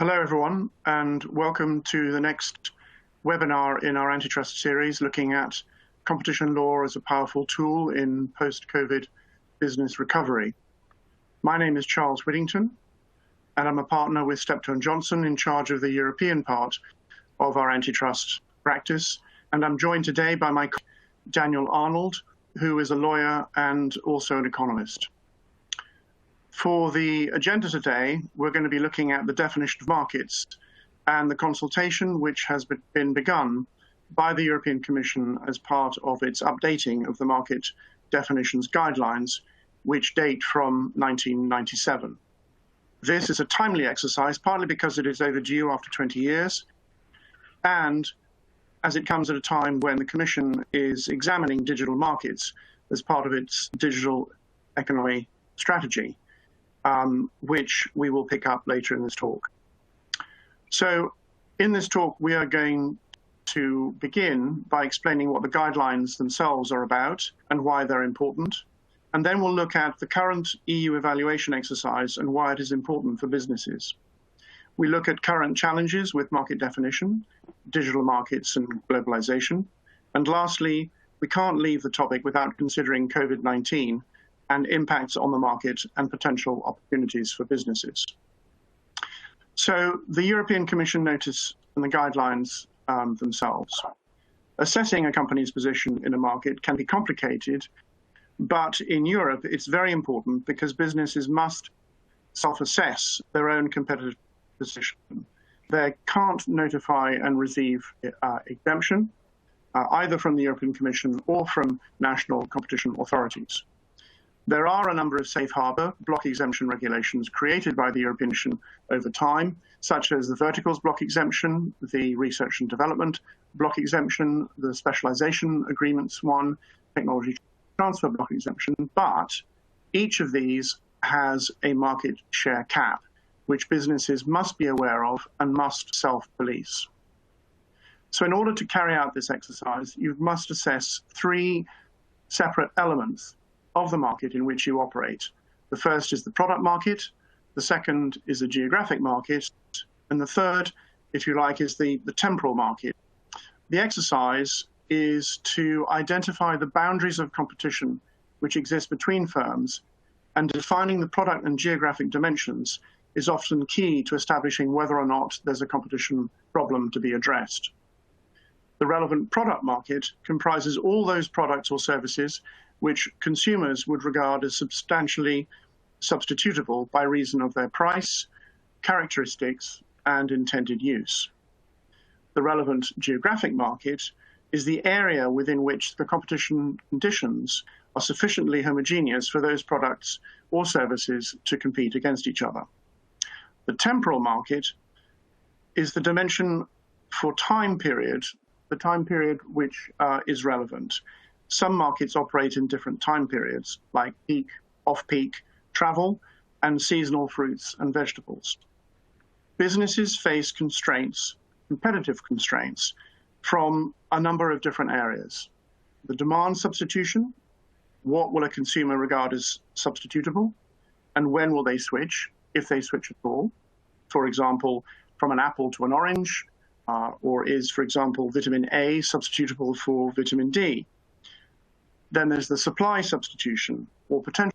Hello, everyone, and welcome to the next webinar in our antitrust series looking at competition law as a powerful tool in post-COVID business recovery. My name is Charles Whittington, and I'm a partner with Steptoe & Johnson in charge of the European part of our antitrust practice. And I'm joined today by my colleague, Daniel Arnold, who is a lawyer and also an economist. For the agenda today, we're going to be looking at the definition of markets and the consultation which has been begun by the European Commission as part of its updating of the market definitions guidelines, which date from 1997. This is a timely exercise, partly because it is overdue after 20 years, and as it comes at a time when the Commission is examining digital markets as part of its digital economy strategy. Which we will pick up later in this talk. So in this talk, we are going to begin by explaining what the guidelines themselves are about and why they're important. And then we'll look at the current EU evaluation exercise and why it is important for businesses. We look at current challenges with market definition, digital markets and globalization. And lastly, we can't leave the topic without considering COVID-19 and impacts on the market and potential opportunities for businesses. So the European Commission notice and the guidelines themselves. Assessing a company's position in a market can be complicated, but in Europe it's very important because businesses must self-assess their own competitive position. They can't notify and receive exemption, either from the European Commission or from national competition authorities. There are a number of safe harbor block exemption regulations created by the European Commission over time, such as the verticals block exemption, the research and development block exemption, the specialization agreements one, technology transfer block exemption, but each of these has a market share cap, which businesses must be aware of and must self-police. So in order to carry out this exercise, you must assess three separate elements of the market in which you operate. The first is the product market, the second is the geographic market, and the third, if you like, is the temporal market. The exercise is to identify the boundaries of competition which exist between firms, and defining the product and geographic dimensions is often key to establishing whether or not there's a competition problem to be addressed. The relevant product market comprises all those products or services which consumers would regard as substantially substitutable by reason of their price, characteristics, and intended use. The relevant geographic market is the area within which the competition conditions are sufficiently homogeneous for those products or services to compete against each other. The temporal market is the dimension for time period, the time period which is relevant. Some markets operate in different time periods, like peak, off-peak, travel, and seasonal fruits and vegetables. Businesses face constraints, competitive constraints, from a number of different areas. The demand substitution, what will a consumer regard as substitutable, and when will they switch, if they switch at all? For example, from an apple to an orange, or is, for example, vitamin A substitutable for vitamin D? Then there's the supply substitution or potential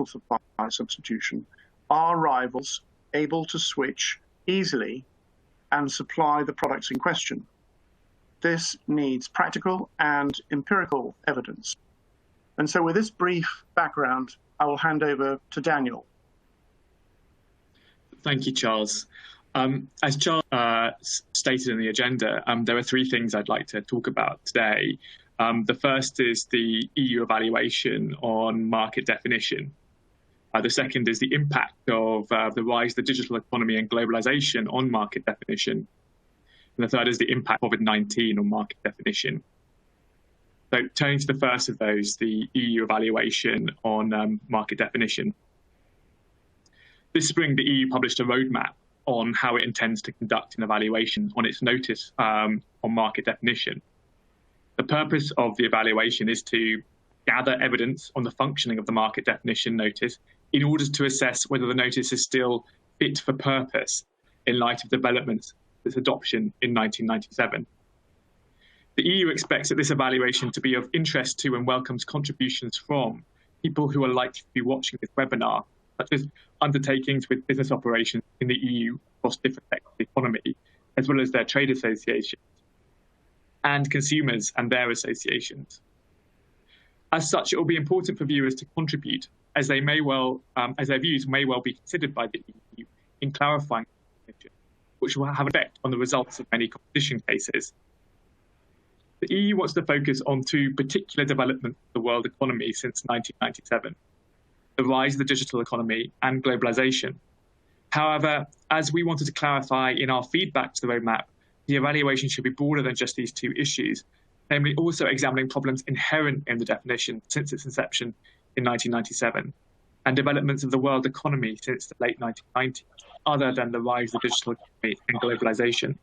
supply substitution. Are rivals able to switch easily and supply the products in question? This needs practical and empirical evidence. And so with this brief background, I will hand over to Daniel. Thank you, Charles. As Charles stated in the agenda, there are three things I'd like to talk about today. The first is the EU evaluation on market definition. The second is the impact of the rise of the digital economy and globalization on market definition. And the third is the impact of COVID-19 on market definition. So turning to the first of those, the EU evaluation on market definition. This spring, the EU published a roadmap on how it intends to conduct an evaluation on its notice on market definition. The purpose of the evaluation is to gather evidence on the functioning of the market definition notice in order to assess whether the notice is still fit for purpose in light of developments its adoption in 1997. The EU expects that this evaluation to be of interest to and welcomes contributions from people who are likely to be watching this webinar, such as undertakings with business operations in the EU across different sectors of the economy, as well as their trade associations, and consumers and their associations. As such, it will be important for viewers to contribute, as their views may well be considered by the EU in clarifying the position, which will have an effect on the results of many competition cases. The EU wants to focus on two particular developments of the world economy since 1997, the rise of the digital economy and globalization. However, as we wanted to clarify in our feedback to the roadmap, the evaluation should be broader than just these two issues, namely also examining problems inherent in the definition since its inception in 1997, and developments of the world economy since the late 1990s, other than the rise of the digital economy and globalization.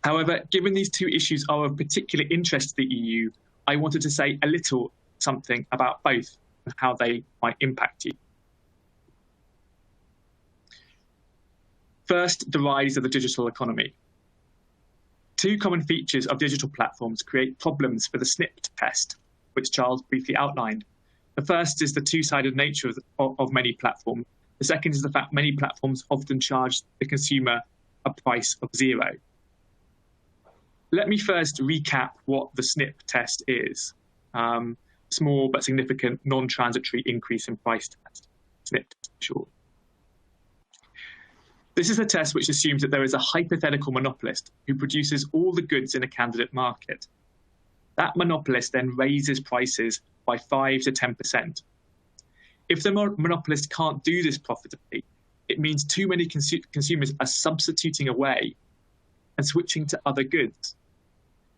However, given these two issues are of particular interest to the EU, I wanted to say a little something about both and how they might impact you. First, the rise of the digital economy. Two common features of digital platforms create problems for the SNP test, which Charles briefly outlined. The first is the two-sided nature of many platforms. The second is the fact many platforms often charge the consumer a price of zero. Let me first recap what the SNP test is. Small but significant non-transitory increase in price test, SNP short. This is a test which assumes that there is a hypothetical monopolist who produces all the goods in a candidate market. That monopolist then raises prices by 5 to 10%. If the monopolist can't do this profitably, it means too many consumers are substituting away and switching to other goods.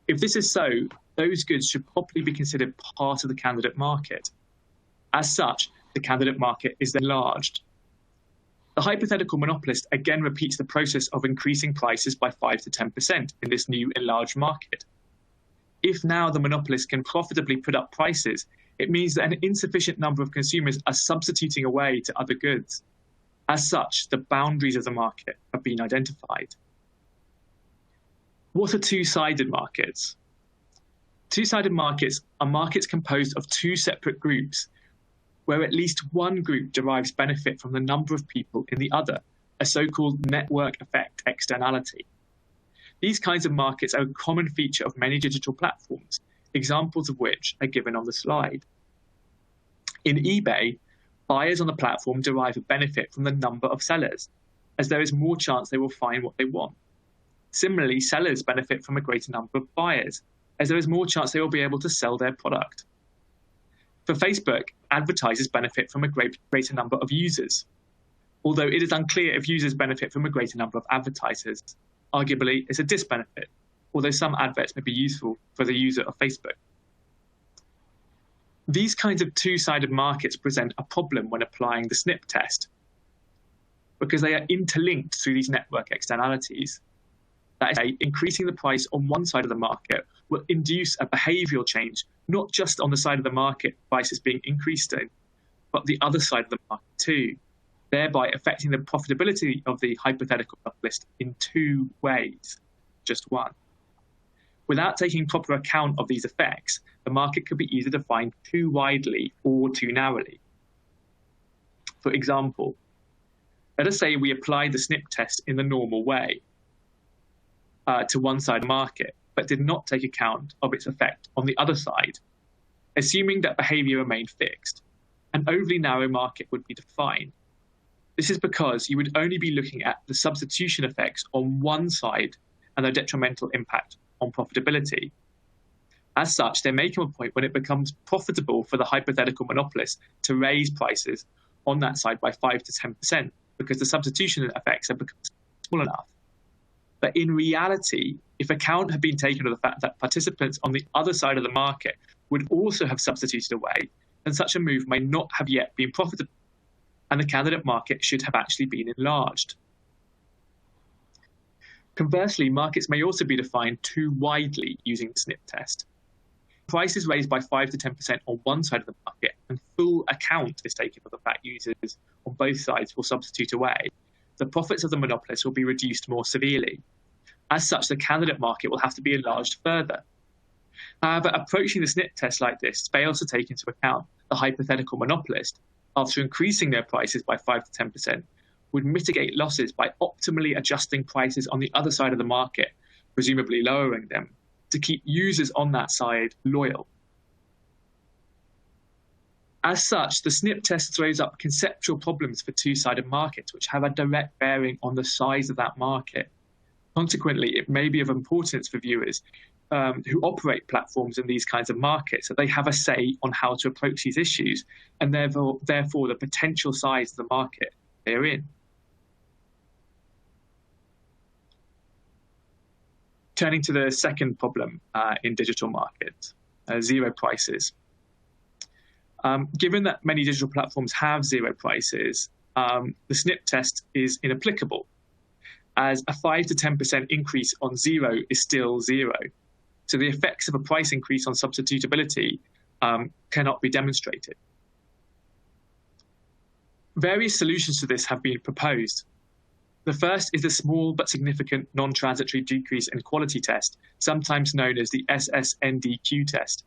If this is so, those goods should properly be considered part of the candidate market. As such, the candidate market is then enlarged. The hypothetical monopolist again repeats the process of increasing prices by 5 to 10% in this new enlarged market. If now the monopolist can profitably put up prices, it means that an insufficient number of consumers are substituting away to other goods. As such, the boundaries of the market have been identified. What are two-sided markets? Two-sided markets are markets composed of two separate groups, where at least one group derives benefit from the number of people in the other, a so-called network effect externality. These kinds of markets are a common feature of many digital platforms, examples of which are given on the slide. In eBay, buyers on the platform derive a benefit from the number of sellers, as there is more chance they will find what they want. Similarly, sellers benefit from a greater number of buyers, as there is more chance they will be able to sell their product. For Facebook, advertisers benefit from a greater number of users. Although it is unclear if users benefit from a greater number of advertisers, arguably it's a disbenefit, although some adverts may be useful for the user of Facebook. These kinds of two-sided markets present a problem when applying the SNP test, because they are interlinked through these network externalities. That is, increasing the price on one side of the market will induce a behavioural change, not just on the side of the market prices being increased in, but the other side of the market too, thereby affecting the profitability of the hypothetical monopolist in two ways, just one. Without taking proper account of these effects, the market could be either defined too widely or too narrowly. For example, let us say we apply the SNP test in the normal way to one side of the market, but did not take account of its effect on the other side. Assuming that behaviour remained fixed, an overly narrow market would be defined. This is because you would only be looking at the substitution effects on one side and their detrimental impact on profitability. As such, there may come a point when it becomes profitable for the hypothetical monopolist to raise prices on that side by 5 to 10%, because the substitution effects have become small enough. But in reality, if account had been taken of the fact that participants on the other side of the market would also have substituted away, then such a move may not have yet been profitable, and the candidate market should have actually been enlarged. Conversely, markets may also be defined too widely using the SNP test. Prices raised by 5 to 10% on one side of the market, and full account is taken of the fact users on both sides will substitute away, the profits of the monopolists will be reduced more severely. As such, the candidate market will have to be enlarged further. However, approaching the snip test like this fails to take into account the hypothetical monopolist, after increasing their prices by 5 to 10%, would mitigate losses by optimally adjusting prices on the other side of the market, presumably lowering them, to keep users on that side loyal. As such, the snip test throws up conceptual problems for two-sided markets, which have a direct bearing on the size of that market. Consequently, it may be of importance for viewers who operate platforms in these kinds of markets that they have a say on how to approach these issues, and therefore the potential size of the market they're in. Turning to the second problem in digital markets, zero prices. Given that many digital platforms have zero prices, the snip test is inapplicable, as a 5 to 10% increase on zero is still zero. So the effects of a price increase on substitutability cannot be demonstrated. Various solutions to this have been proposed. The first is the small but significant non-transitory decrease in quality test, sometimes known as the SSNDQ test.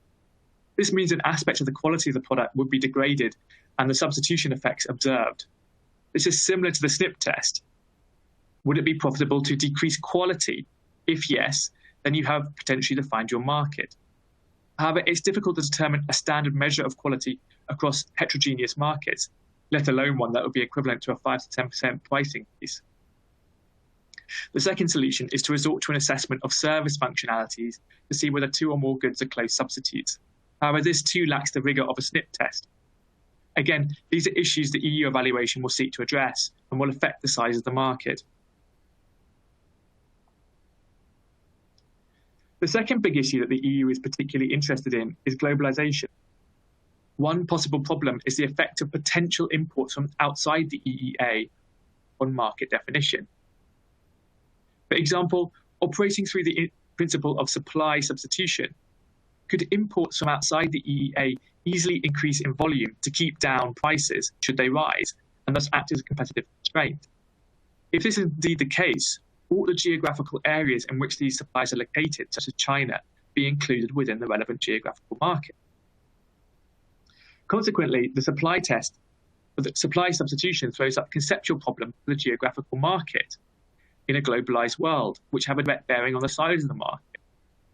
This means an aspect of the quality of the product would be degraded and the substitution effects observed. This is similar to the snip test. Would it be profitable to decrease quality? If yes, then you have potentially defined your market. However, it's difficult to determine a standard measure of quality across heterogeneous markets, let alone one that would be equivalent to a 5 to 10% price increase. The second solution is to resort to an assessment of service functionalities to see whether two or more goods are close substitutes. However, this too lacks the rigor of a snip test. Again, these are issues the EU evaluation will seek to address and will affect the size of the market. The second big issue that the EU is particularly interested in is globalization. One possible problem is the effect of potential imports from outside the EEA on market definition. For example, operating through the principle of supply substitution, could imports from outside the EEA easily increase in volume to keep down prices should they rise, and thus act as a competitive constraint? If this is indeed the case, ought the geographical areas in which these supplies are located, such as China, be included within the relevant geographical market? Consequently, the supply substitution throws up conceptual problems for the geographical market in a globalized world, which have a direct bearing on the size of the market.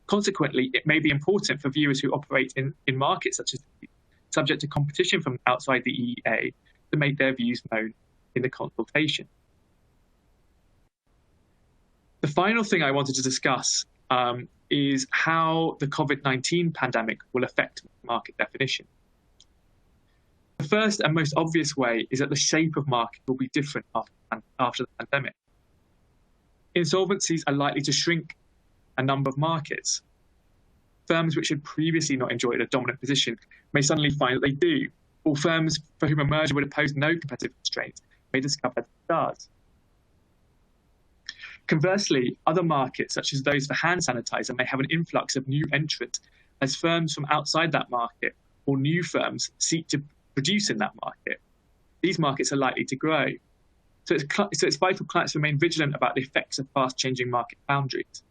Consequently, it may be important for viewers who operate in markets such as these, subject to competition from outside the EEA, to make their views known in the consultation. The final thing I wanted to discuss is how the COVID-19 pandemic will affect market definition. The first and most obvious way is that the shape of market will be different after the pandemic. Insolvencies are likely to shrink a number of markets. Firms which had previously not enjoyed a dominant position may suddenly find that they do, or firms for whom a merger would impose no competitive constraints may discover that it does. Conversely, other markets, such as those for hand sanitizer, may have an influx of new entrants as firms from outside that market or new firms seek to produce in that market. These markets are likely to grow. So it's vital clients remain vigilant about the effects of fast-changing market boundaries.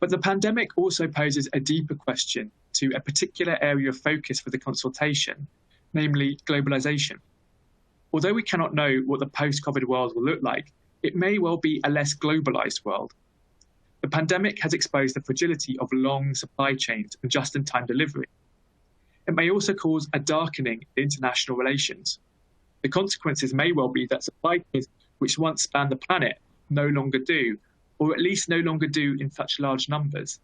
But the pandemic also poses a deeper question to a particular area of focus for the consultation, namely globalization. Although we cannot know what the post-COVID world will look like, it may well be a less globalized world. The pandemic has exposed the fragility of long supply chains and just-in-time delivery. It may also cause a darkening in international relations. The consequences may well be that supply chains which once spanned the planet no longer do, or at least no longer do in such large numbers.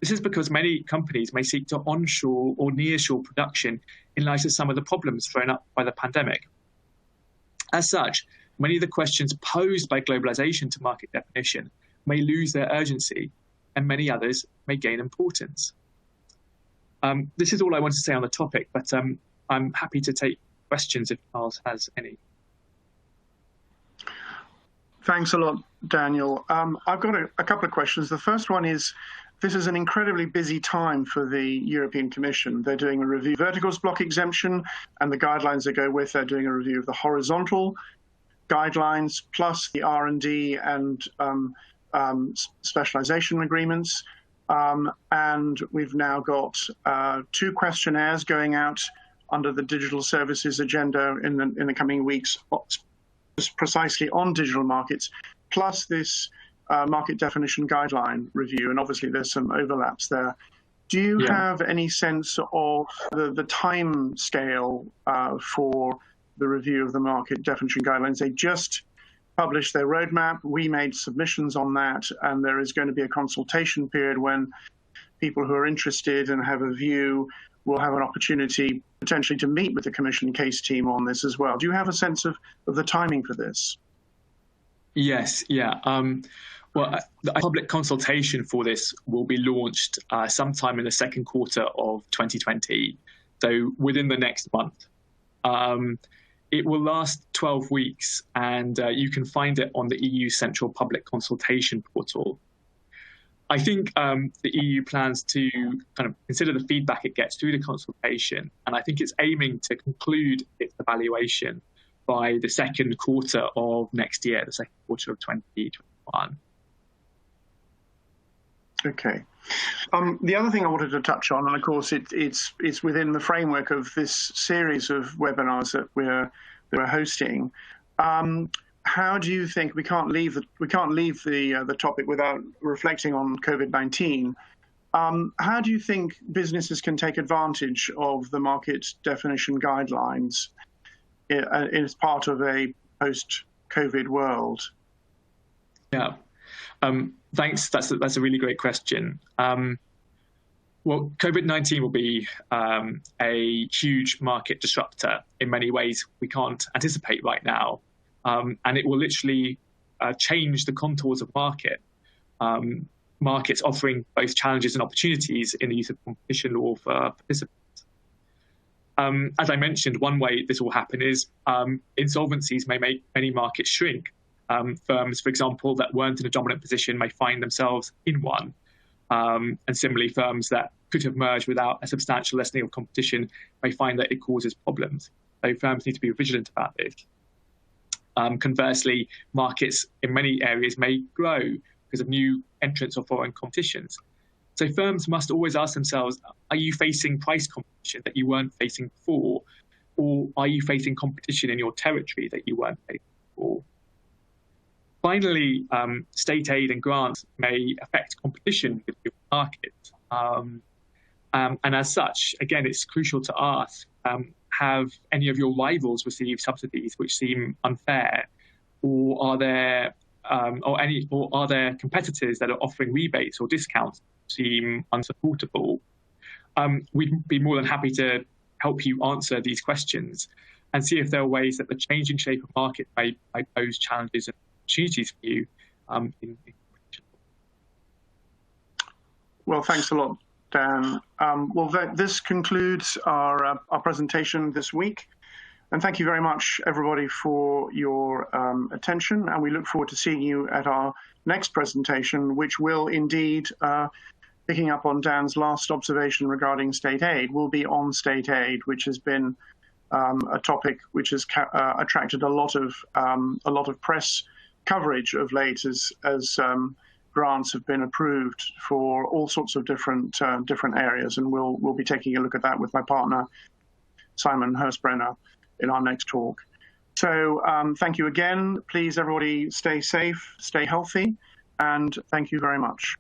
This is because many companies may seek to onshore or nearshore production in light of some of the problems thrown up by the pandemic. As such, many of the questions posed by globalization to market definition may lose their urgency, and many others may gain importance. This is all I want to say on the topic, but I'm happy to take questions if Charles has any. Thanks a lot, Daniel. I've got a couple of questions. The first one is, this is an incredibly busy time for the European Commission. They're doing a review of verticals block exemption and the guidelines that go with. They're doing a review of the horizontal guidelines, plus the R&D and specialization agreements. And we've now got 2 questionnaires going out under the digital services agenda in the coming weeks, precisely on digital markets, plus this market definition guideline review. And obviously there's some overlaps there. Do you have any sense of the time scale for the review of the market definition guidelines? They just published their roadmap. We made submissions on that, and there is going to be a consultation period when people who are interested and have a view will have an opportunity potentially to meet with the Commission case team on this as well. Do you have a sense of the timing for this? Yes, yeah. Well, the public consultation for this will be launched sometime in the second quarter of 2020, so within the next month. It will last 12 weeks, and you can find it on the EU Central Public Consultation Portal. I think the EU plans to kind of consider the feedback it gets through the consultation, and I think it's aiming to conclude its evaluation by the second quarter of next year, the second quarter of 2021. Okay. The other thing I wanted to touch on, and of course it's within the framework of this series of webinars that we're hosting. How do you think we can't leave the topic without reflecting on COVID-19? How do you think businesses can take advantage of the market definition guidelines as part of a post-COVID world? Yeah. Thanks. That's a really great question. Well, COVID-19 will be a huge market disruptor in many ways we can't anticipate right now. And it will literally change the contours of markets offering both challenges and opportunities in the use of competition law for participants. As I mentioned, one way this will happen is insolvencies may make many markets shrink. Firms, for example, that weren't in a dominant position may find themselves in one. And similarly, firms that could have merged without a substantial lessening of competition may find that it causes problems. So firms need to be vigilant about this. Conversely, markets in many areas may grow because of new entrants or foreign competitions. So firms must always ask themselves, are you facing price competition that you weren't facing before? Or are you facing competition in your territory that you weren't facing before? Finally, state aid and grants may affect competition with your market. And as such, again, it's crucial to ask, have any of your rivals received subsidies which seem unfair? Or are there competitors that are offering rebates or discounts that seem unsupportable? We'd be more than happy to help you answer these questions and see if there are ways that the changing shape of market may pose challenges and opportunities for you. Well, thanks a lot, Dan. This concludes our presentation this week. And thank you very much, everybody, for your attention. And we look forward to seeing you at our next presentation, which will indeed, picking up on Dan's last observation regarding state aid, will be on state aid, which has been a topic which has attracted a lot of press coverage of late as grants have been approved for all sorts of different areas, and we'll be taking a look at that with my partner Simon Hurstbrenner in our next talk. So thank you again. Please, everybody, stay safe, stay healthy, and thank you very much.